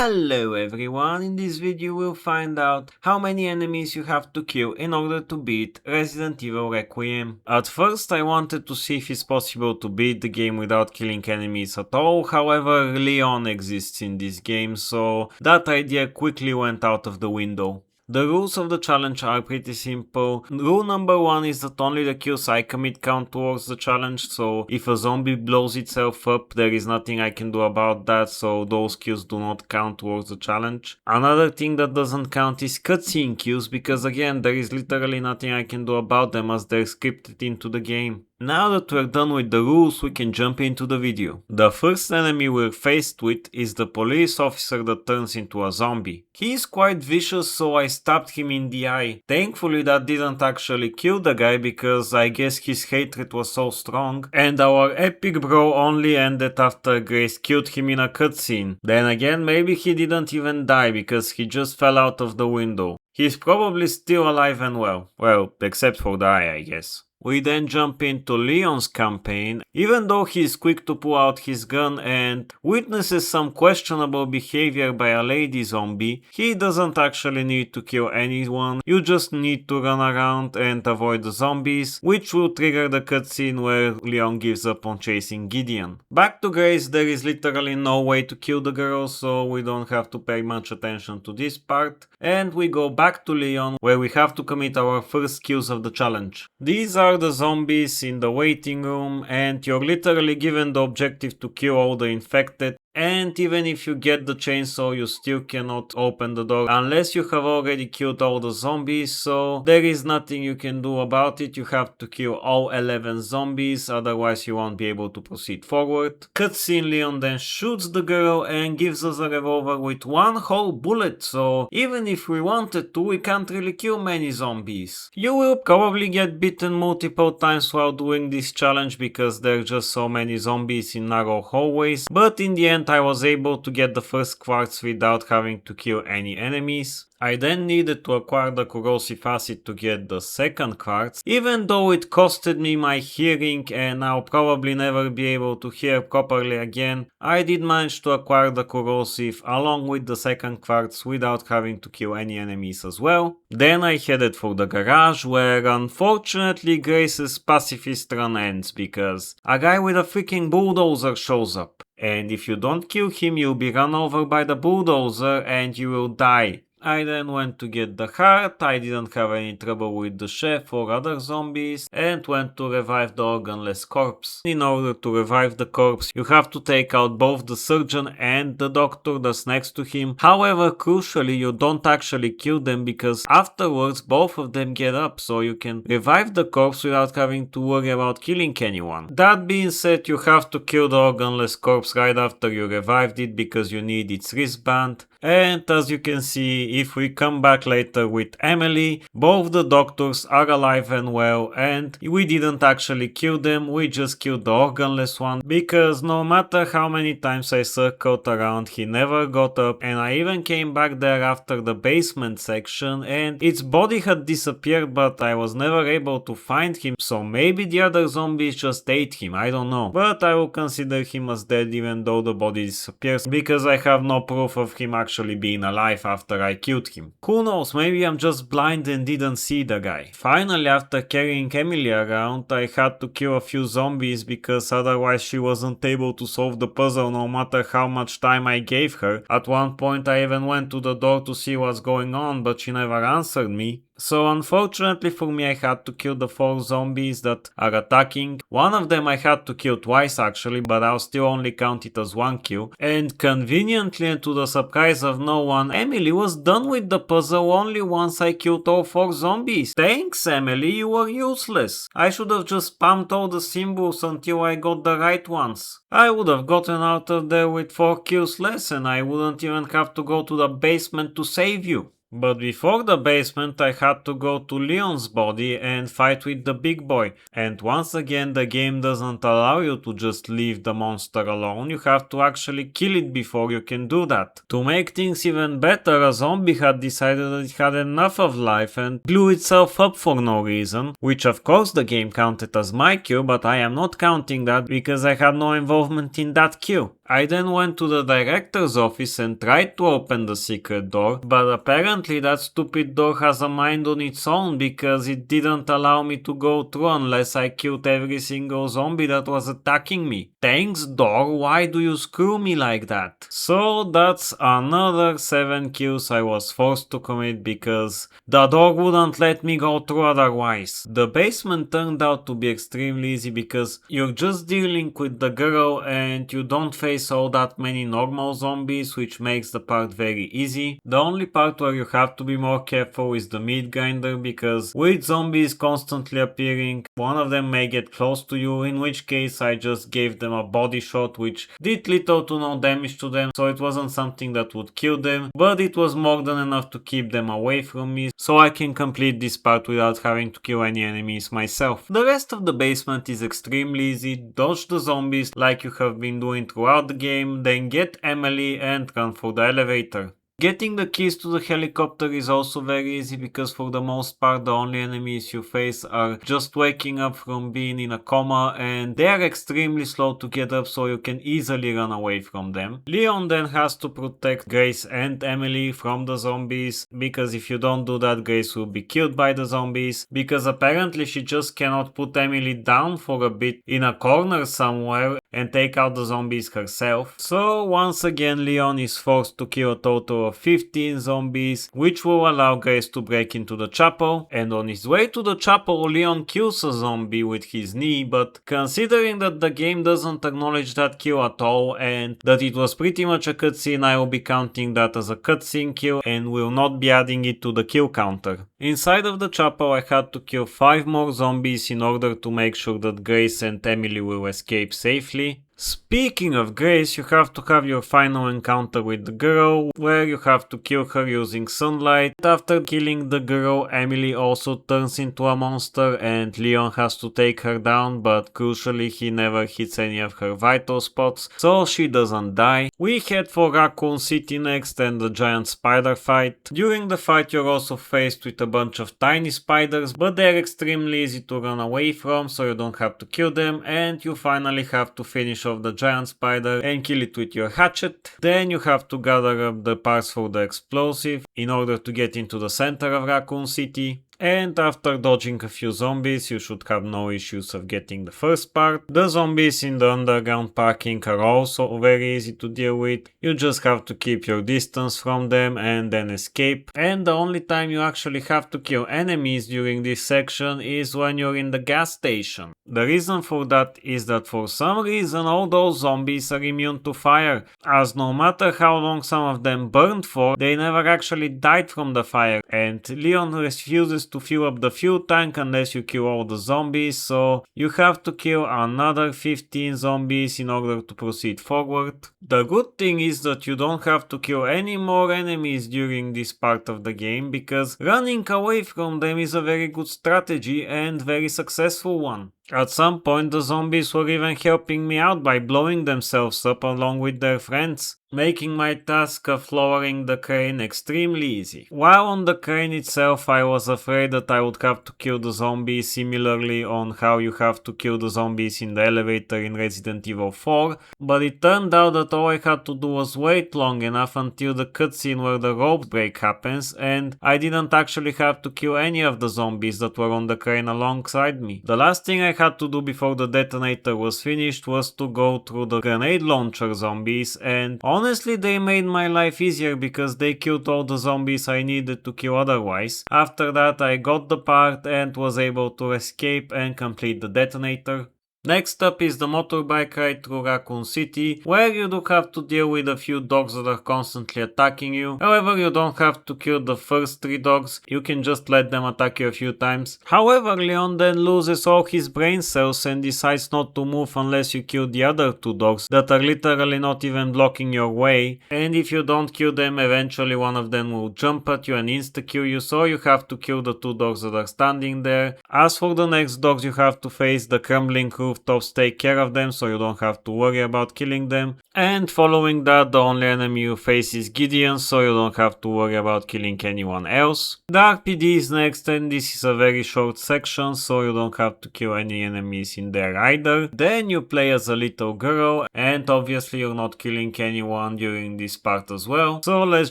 Hello everyone, in this video we'll find out how many enemies you have to kill in order to beat Resident Evil Requiem. At first I wanted to see if it's possible to beat the game without killing enemies at all, however Leon exists in this game, so that idea quickly went out of the window. The rules of the challenge are pretty simple. Rule number 1 is that only the kills I commit count towards the challenge, so if a zombie blows itself up, there is nothing I can do about that, so those kills do not count towards the challenge. Another thing that doesn't count is cutscene kills, because again, there is literally nothing I can do about them as they're scripted into the game. Now that we're done with the rules, we can jump into the video. The first enemy we're faced with is the police officer that turns into a zombie. He is quite vicious, so I stabbed him in the eye. Thankfully that didn't actually kill the guy, because I guess his hatred was so strong, and our epic bro only ended after Grace killed him in a cutscene. Then again, maybe he didn't even die because he just fell out of the window. He's probably still alive and well. Well, except for the eye, I guess. We then jump into Leon's campaign. Even though he is quick to pull out his gun and witnesses some questionable behavior by a lady zombie, he doesn't actually need to kill anyone. You just need to run around and avoid the zombies, which will trigger the cutscene where Leon gives up on chasing Gideon. Back to Grace, there is literally no way to kill the girl, so we don't have to pay much attention to this part. And we go back to Leon, where we have to commit our first kills of the challenge. These are the zombies in the waiting room, and you're literally given the objective to kill all the infected. And even if you get the chainsaw, you still cannot open the door unless you have already killed all the zombies, so there is nothing you can do about it. You have to kill all 11 zombies, otherwise you won't be able to proceed forward. Cutscene: Leon then shoots the girl and gives us a revolver with one whole bullet, so even if we wanted to, we can't really kill many zombies. You will probably get bitten multiple times while doing this challenge because there are just so many zombies in narrow hallways, but in the end I was able to get the first quartz without having to kill any enemies. I then needed to acquire the corrosive acid to get the second quartz, even though it costed me my hearing and I'll probably never be able to hear properly again. I did manage to acquire the corrosive along with the second quartz without having to kill any enemies as well. Then I headed for the garage, where unfortunately Grace's pacifist run ends because a guy with a freaking bulldozer shows up. And if you don't kill him, you'll be run over by the bulldozer and you will die. I then went to get the heart. I didn't have any trouble with the chef or other zombies, and went to revive the organless corpse. In order to revive the corpse, you have to take out both the surgeon and the doctor that's next to him. However, crucially, you don't actually kill them because afterwards both of them get up, so you can revive the corpse without having to worry about killing anyone. That being said, you have to kill the organless corpse right after you revived it because you need its wristband. And as you can see, if we come back later with Emily, both the doctors are alive and well, and we didn't actually kill them, we just killed the organless one, because no matter how many times I circled around, he never got up, and I even came back there after the basement section, and its body had disappeared, but I was never able to find him, so maybe the other zombies just ate him, I don't know. But I will consider him as dead even though the body disappears, because I have no proof of him actually being alive after I killed him. Who knows, maybe I'm just blind and didn't see the guy. Finally, after carrying Emily around, I had to kill a few zombies because otherwise she wasn't able to solve the puzzle no matter how much time I gave her. At one point I even went to the door to see what's going on, but she never answered me. So unfortunately for me, I had to kill the 4 zombies that are attacking. One of them I had to kill twice actually, but I'll still only count it as 1 kill. And conveniently, and to the surprise of no one, Emily was done with the puzzle only once I killed all 4 zombies. Thanks Emily, you were useless. I should have just spammed all the symbols until I got the right ones. I would have gotten out of there with 4 kills less, and I wouldn't even have to go to the basement to save you. But before the basement I had to go to Leon's body and fight with the big boy, and once again the game doesn't allow you to just leave the monster alone, you have to actually kill it before you can do that. To make things even better, a zombie had decided that it had enough of life and blew itself up for no reason, which of course the game counted as my kill, but I am not counting that because I had no involvement in that kill. I then went to the director's office and tried to open the secret door, but apparently that stupid door has a mind on its own because it didn't allow me to go through unless I killed every single zombie that was attacking me. Thanks door, why do you screw me like that? So that's another 7 kills I was forced to commit because the door wouldn't let me go through otherwise. The basement turned out to be extremely easy because you're just dealing with the girl and you don't face all that many normal zombies, which makes the part very easy. The only part where you have to be more careful is the meat grinder because with zombies constantly appearing, one of them may get close to you, in which case I just gave them a body shot which did little to no damage to them, so it wasn't something that would kill them, but it was more than enough to keep them away from me so I can complete this part without having to kill any enemies myself. The rest of the basement is extremely easy. Dodge the zombies like you have been doing throughout the game, then get Emily and run for the elevator. Getting the keys to the helicopter is also very easy because for the most part the only enemies you face are just waking up from being in a coma and they are extremely slow to get up, so you can easily run away from them. Leon then has to protect Grace and Emily from the zombies because if you don't do that, Grace will be killed by the zombies because apparently she just cannot put Emily down for a bit in a corner somewhere and take out the zombies herself. So once again Leon is forced to kill a total of 15 zombies, which will allow Grace to break into the chapel, and on his way to the chapel Leon kills a zombie with his knee, but considering that the game doesn't acknowledge that kill at all and that it was pretty much a cutscene, I will be counting that as a cutscene kill and will not be adding it to the kill counter. Inside of the chapel I had to kill 5 more zombies in order to make sure that Grace and Emily will escape safely. Speaking of Grace, you have to have your final encounter with the girl, where you have to kill her using sunlight. After killing the girl, Emily also turns into a monster and Leon has to take her down, but crucially he never hits any of her vital spots, so she doesn't die. We head for Raccoon City next and the giant spider fight. During the fight you're also faced with a bunch of tiny spiders, but they're extremely easy to run away from, so you don't have to kill them, and you finally have to finish of the giant spider and kill it with your hatchet. Then you have to gather up the parts for the explosive in order to get into the center of Raccoon City. And after dodging a few zombies, you should have no issues of getting the first part. The zombies in the underground parking are also very easy to deal with. You just have to keep your distance from them and then escape. And the only time you actually have to kill enemies during this section is when you're in the gas station. The reason for that is that for some reason all those zombies are immune to fire, as no matter how long some of them burned for, they never actually died from the fire, and Leon refuses to fill up the fuel tank unless you kill all the zombies, so you have to kill another 15 zombies in order to proceed forward. The good thing is that you don't have to kill any more enemies during this part of the game because running away from them is a very good strategy and very successful one. At some point the zombies were even helping me out by blowing themselves up along with their friends, making my task of lowering the crane extremely easy. While on the crane itself I was afraid that I would have to kill the zombies similarly on how you have to kill the zombies in the elevator in Resident Evil 4, but it turned out that all I had to do was wait long enough until the cutscene where the rope break happens and I didn't actually have to kill any of the zombies that were on the crane alongside me. The last thing I had to do before the detonator was finished was to go through the grenade launcher zombies, and honestly they made my life easier because they killed all the zombies I needed to kill otherwise. After that I got the part and was able to escape and complete the detonator. Next up is the motorbike ride through Raccoon City, where you do have to deal with a few dogs that are constantly attacking you. However, you don't have to kill the first 3 dogs, you can just let them attack you a few times. However, Leon then loses all his brain cells and decides not to move unless you kill the other 2 dogs that are literally not even blocking your way, and if you don't kill them, eventually one of them will jump at you and insta-kill you, so you have to kill the 2 dogs that are standing there. As for the next dogs, you have to face the crumbling roof rooftops take care of them so you don't have to worry about killing them. And following that, the only enemy you face is Gideon, so you don't have to worry about killing anyone else. The RPD is next, and this is a very short section, so you don't have to kill any enemies in there either. Then you play as a little girl, and obviously you're not killing anyone during this part as well. So let's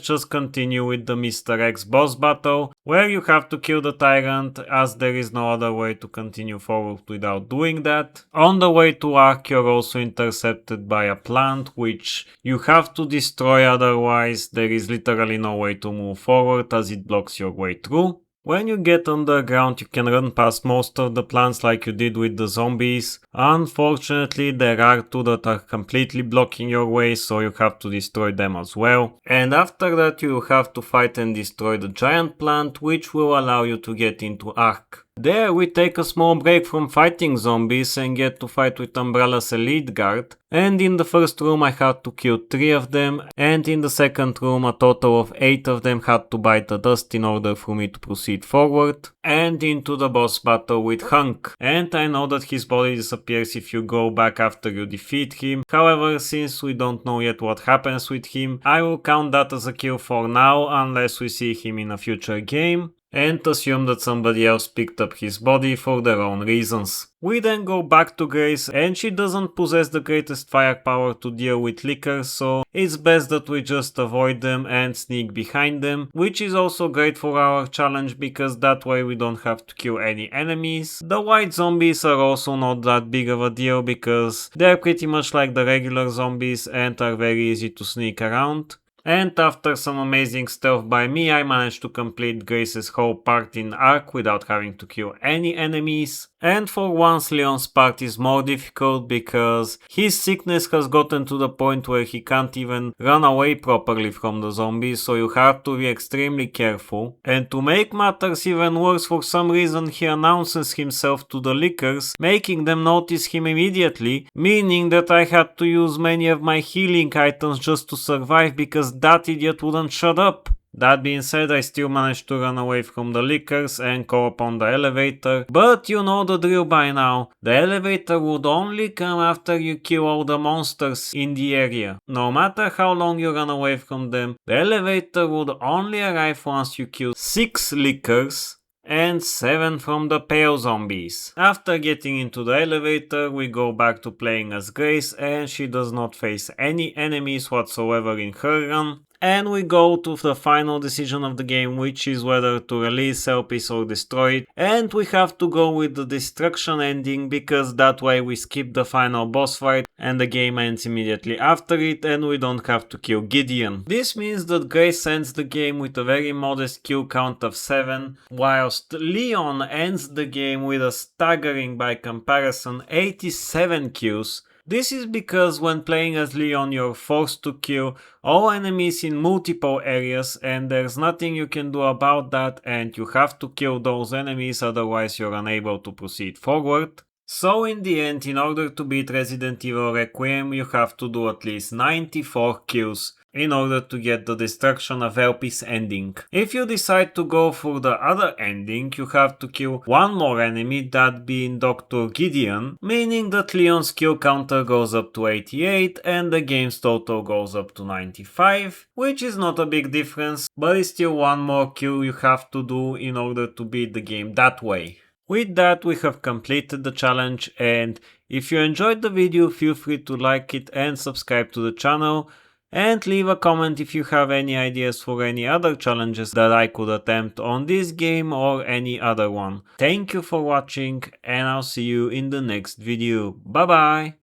just continue with the Mr. X boss battle, where you have to kill the tyrant, as there is no other way to continue forward without doing that. On the way to Ark, you're also intercepted by a plant, which you have to destroy, otherwise there is literally no way to move forward as it blocks your way through. When you get underground, you can run past most of the plants like you did with the zombies. Unfortunately, there are two that are completely blocking your way, so you have to destroy them as well. And after that, you have to fight and destroy the giant plant, which will allow you to get into Ark. There we take a small break from fighting zombies and get to fight with Umbrella's elite guard. And in the first room I had to kill 3 of them, and in the second room a total of 8 of them had to bite the dust in order for me to proceed forward. And into the boss battle with Hunk. And I know that his body disappears if you go back after you defeat him. However, since we don't know yet what happens with him, I will count that as a kill for now unless we see him in a future game, and assume that somebody else picked up his body for their own reasons. We then go back to Grace, and she doesn't possess the greatest firepower to deal with lickers, so it's best that we just avoid them and sneak behind them, which is also great for our challenge because that way we don't have to kill any enemies. The white zombies are also not that big of a deal because they're pretty much like the regular zombies and are very easy to sneak around. And after some amazing stealth by me, I managed to complete Grace's whole part in Ark without having to kill any enemies. And for once Leon's part is more difficult because his sickness has gotten to the point where he can't even run away properly from the zombies, so you have to be extremely careful. And to make matters even worse, for some reason he announces himself to the lickers, making them notice him immediately, meaning that I had to use many of my healing items just to survive because that idiot wouldn't shut up. That being said, I still managed to run away from the lickers and go up on the elevator, but you know the drill by now. The elevator would only come after you kill all the monsters in the area. No matter how long you run away from them, the elevator would only arrive once you kill 6 lickers and 7 from the pale zombies. After getting into the elevator, we go back to playing as Grace, and she does not face any enemies whatsoever in her run. And we go to the final decision of the game, which is whether to release Selpice or destroy it. And we have to go with the destruction ending because that way we skip the final boss fight and the game ends immediately after it and we don't have to kill Gideon. This means that Grace ends the game with a very modest kill count of 7, whilst Leon ends the game with a staggering, by comparison, 87 kills. This is because when playing as Leon you're forced to kill all enemies in multiple areas and there's nothing you can do about that, and you have to kill those enemies, otherwise you're unable to proceed forward. So in the end, in order to beat Resident Evil Requiem, you have to do at least 94 kills in order to get the destruction of Elpis ending. If you decide to go for the other ending, you have to kill one more enemy, that being Dr. Gideon, meaning that Leon's kill counter goes up to 88 and the game's total goes up to 95, which is not a big difference, but it's still one more kill you have to do in order to beat the game that way. With that, we have completed the challenge, and if you enjoyed the video, feel free to like it and subscribe to the channel, and leave a comment if you have any ideas for any other challenges that I could attempt on this game or any other one. Thank you for watching, and I'll see you in the next video. Bye bye!